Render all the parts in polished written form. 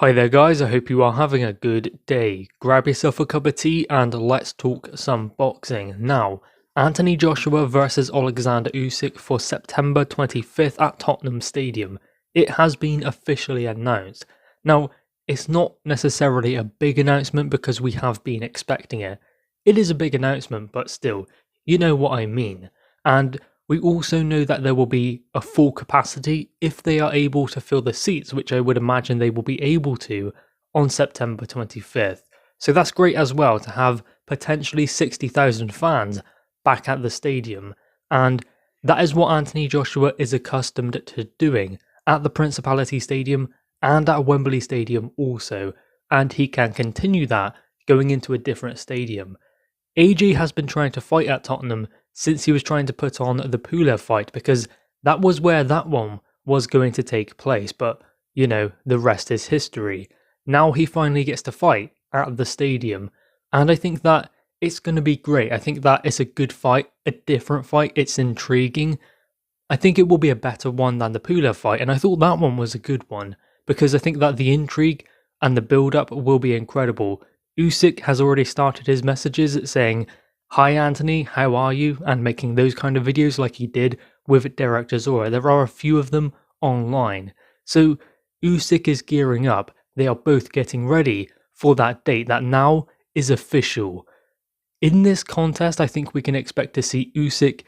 Hi there guys, I hope you are having a good day. Grab yourself a cup of tea and let's talk some boxing. Now, Anthony Joshua versus Oleksandr Usyk for September 25th at Tottenham Stadium. It has been officially announced. Now, it's not necessarily a big announcement because we have been expecting it. It is a big announcement, but still, you know what I mean. And we also know that there will be a full capacity if they are able to fill the seats, which I would imagine they will be able to on September 25th. So that's great as well to have potentially 60,000 fans back at the stadium. And that is what Anthony Joshua is accustomed to doing at the Principality Stadium and at Wembley Stadium also. And he can continue that going into a different stadium. AJ has been trying to fight at Tottenham since he was trying to put on the Pulev fight because that was where that one was going to take place, but you know, the rest is history. Now he finally gets to fight at the stadium, and I think that it's going to be great. I think that it's a good fight, a different fight, it's intriguing. I think it will be a better one than the Pulev fight, and I thought that one was a good one because I think that the intrigue and the build-up will be incredible. Usyk has already started his messages saying, "Hi Anthony, how are you?" and making those kind of videos like he did with Derek Chisora. There are a few of them online. So Usyk is gearing up. They are both getting ready for that date that now is official. In this contest, I think we can expect to see Usyk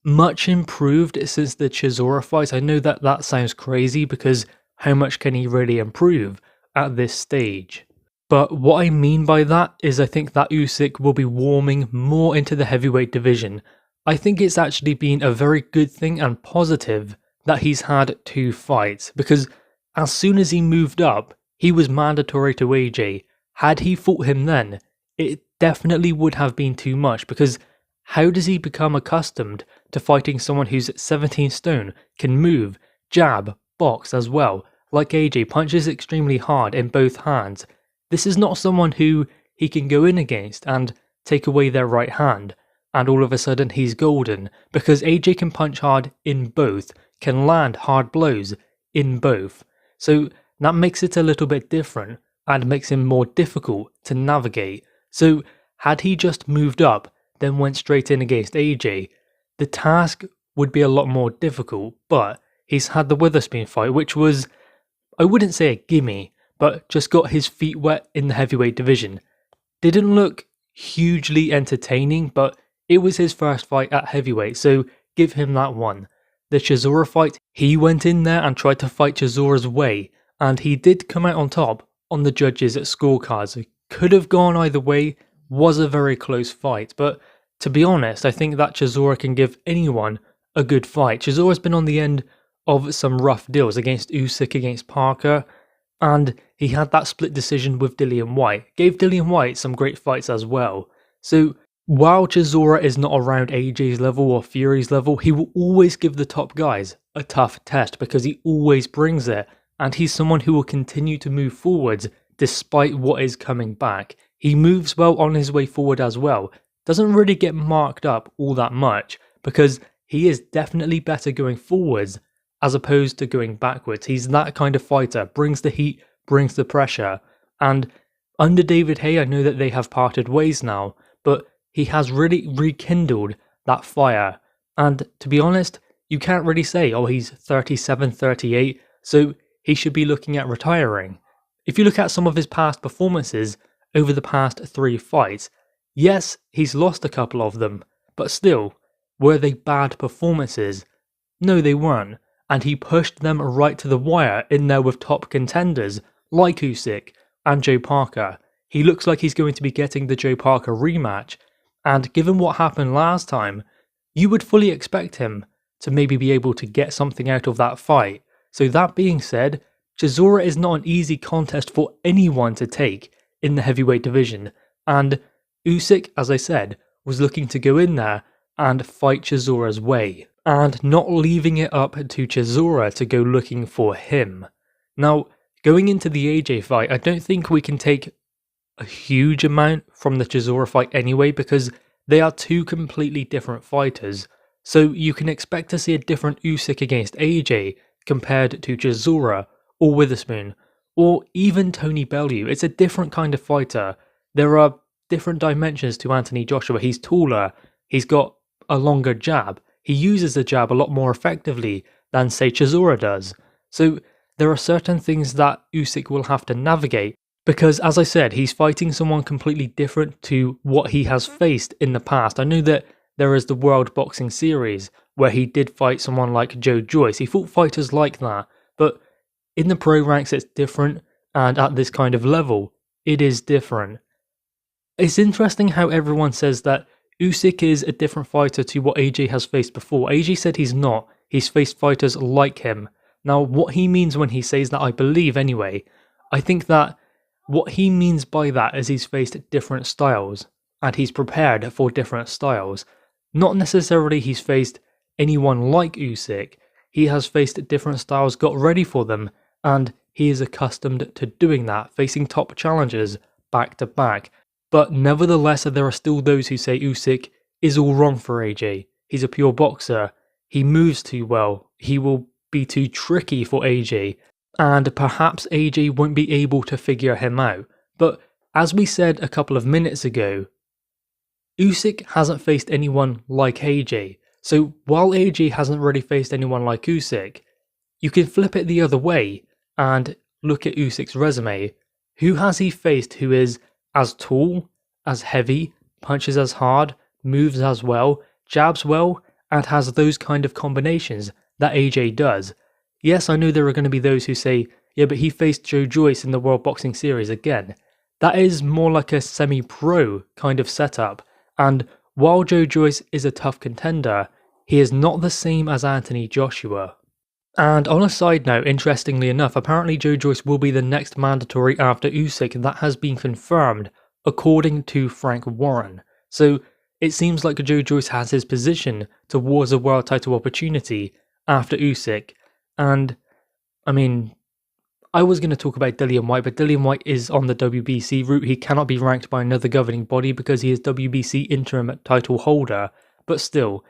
much improved since the Chisora fight. I know that that sounds crazy because how much can he really improve at this stage? But what I mean by that is I think that Usyk will be warming more into the heavyweight division. I think it's actually been a very good thing and positive that he's had two fights, because as soon as he moved up, he was mandatory to AJ. Had he fought him then, it definitely would have been too much, because how does he become accustomed to fighting someone who's 17 stone, can move, jab, box as well, like AJ, punches extremely hard in both hands. This is not someone who he can go in against and take away their right hand, and all of a sudden he's golden, because AJ can punch hard in both, can land hard blows in both. So that makes it a little bit different and makes him more difficult to navigate. So had he just moved up, then went straight in against AJ, the task would be a lot more difficult, but he's had the Witherspoon fight, which was, I wouldn't say a gimme, but just got his feet wet in the heavyweight division. Didn't look hugely entertaining, but it was his first fight at heavyweight, so give him that one. The Chisora fight, he went in there and tried to fight Chisora's way, and he did come out on top on the judges' scorecards. It could have gone either way, was a very close fight, but to be honest, I think that Chisora can give anyone a good fight. Chisora's been on the end of some rough deals against Usyk, against Parker, and he had that split decision with Dillian Whyte. Gave Dillian Whyte some great fights as well. So while Chisora is not around AJ's level or Fury's level, he will always give the top guys a tough test because he always brings it. And he's someone who will continue to move forwards despite what is coming back. He moves well on his way forward as well. Doesn't really get marked up all that much because he is definitely better going forwards as opposed to going backwards. He's that kind of fighter, brings the heat, brings the pressure, and under David Haye I know that they have parted ways now, but he has really rekindled that fire, and to be honest, you can't really say, oh he's 37, 38, so he should be looking at retiring. If you look at some of his past performances over the past 3 fights, yes, he's lost a couple of them, but still, were they bad performances? No, they weren't. And he pushed them right to the wire in there with top contenders like Usyk and Joe Parker. He looks like he's going to be getting the Joe Parker rematch, and given what happened last time, you would fully expect him to maybe be able to get something out of that fight. So that being said, Chisora is not an easy contest for anyone to take in the heavyweight division, and Usyk, as I said, was looking to go in there and fight Chisora's way, and not leaving it up to Chisora to go looking for him. Now, going into the AJ fight, I don't think we can take a huge amount from the Chisora fight anyway, because they are two completely different fighters, so you can expect to see a different Usyk against AJ compared to Chisora or Witherspoon, or even Tony Bellew. It's a different kind of fighter. There are different dimensions to Anthony Joshua. He's taller, he's got a longer jab, he uses the jab a lot more effectively than say Chisora does. So there are certain things that Usyk will have to navigate, because as I said, he's fighting someone completely different to what he has faced in the past. I know that there is the World Boxing Series where he did fight someone like Joe Joyce. He fought fighters like that, but in the pro ranks it's different, and at this kind of level, it is different. It's interesting how everyone says that Usyk is a different fighter to what AJ has faced before. AJ said he's not. He's faced fighters like him. Now, what he means when he says that, I believe anyway, I think that what he means by that is he's faced different styles, and he's prepared for different styles. Not necessarily he's faced anyone like Usyk. He has faced different styles, got ready for them, and he is accustomed to doing that, facing top challengers back to back. But nevertheless, there are still those who say Usyk is all wrong for AJ. He's a pure boxer. He moves too well. He will be too tricky for AJ. And perhaps AJ won't be able to figure him out. But as we said a couple of minutes ago, Usyk hasn't faced anyone like AJ. So while AJ hasn't really faced anyone like Usyk, you can flip it the other way and look at Usyk's resume. Who has he faced who is as tall, as heavy, punches as hard, moves as well, jabs well, and has those kind of combinations that AJ does? Yes, I know there are going to be those who say, yeah, but he faced Joe Joyce in the World Boxing Series again. That is more like a semi-pro kind of setup, and while Joe Joyce is a tough contender, he is not the same as Anthony Joshua. And on a side note, interestingly enough, apparently Joe Joyce will be the next mandatory after Usyk. That has been confirmed, according to Frank Warren. So it seems like Joe Joyce has his position towards a world title opportunity after Usyk. And, I mean, I was going to talk about Dillian Whyte, but Dillian Whyte is on the WBC route. He cannot be ranked by another governing body because he is WBC interim title holder. But still,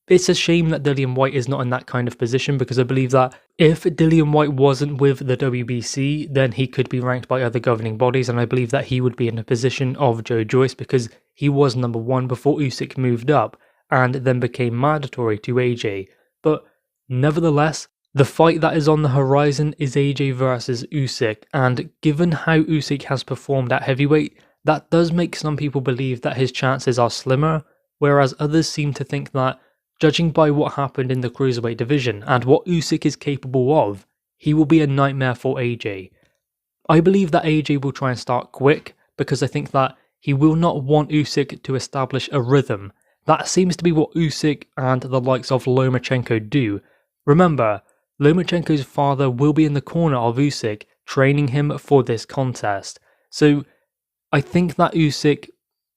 it's a shame that Dillian Whyte is not in that kind of position, because I believe that if Dillian Whyte wasn't with the WBC, then he could be ranked by other governing bodies, and I believe that he would be in a position of Joe Joyce because he was number one before Usyk moved up and then became mandatory to AJ. But nevertheless, the fight that is on the horizon is AJ versus Usyk, and given how Usyk has performed at heavyweight, that does make some people believe that his chances are slimmer, whereas others seem to think that, judging by what happened in the cruiserweight division and what Usyk is capable of, he will be a nightmare for AJ. I believe that AJ will try and start quick, because I think that he will not want Usyk to establish a rhythm. That seems to be what Usyk and the likes of Lomachenko do. Remember, Lomachenko's father will be in the corner of Usyk, training him for this contest. So I think that Usyk,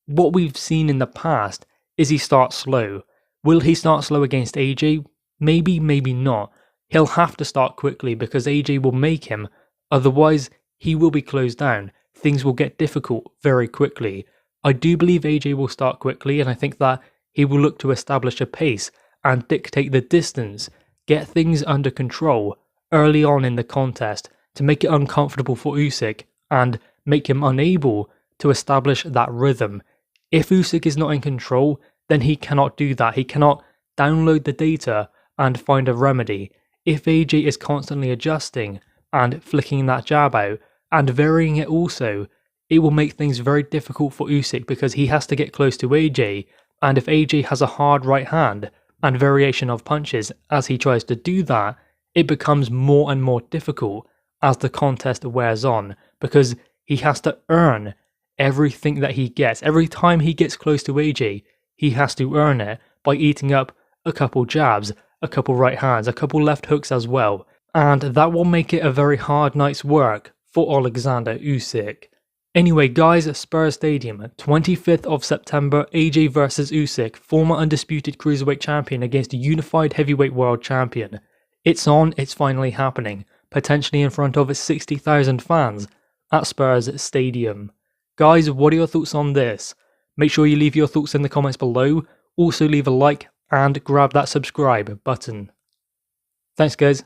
what we've seen in the past, is he starts slow. Will he start slow against AJ? Maybe, maybe not. He'll have to start quickly because AJ will make him, otherwise he will be closed down. Things will get difficult very quickly. I do believe AJ will start quickly, and I think that he will look to establish a pace and dictate the distance, get things under control early on in the contest to make it uncomfortable for Usyk and make him unable to establish that rhythm. If Usyk is not in control, then he cannot do that. He cannot download the data and find a remedy. If AJ is constantly adjusting and flicking that jab out and varying it also, it will make things very difficult for Usyk because he has to get close to AJ, and if AJ has a hard right hand and variation of punches as he tries to do that, it becomes more and more difficult as the contest wears on, because he has to earn everything that he gets. Every time he gets close to AJ, he has to earn it by eating up a couple jabs, a couple right hands, a couple left hooks as well, and that will make it a very hard night's work for Oleksandr Usyk. Anyway guys, Spurs Stadium, 25th of September, AJ versus Usyk, former undisputed cruiserweight champion against unified heavyweight world champion. It's on, it's finally happening, potentially in front of 60,000 fans at Spurs Stadium. Guys, what are your thoughts on this? Make sure you leave your thoughts in the comments below, also leave a like and grab that subscribe button. Thanks guys.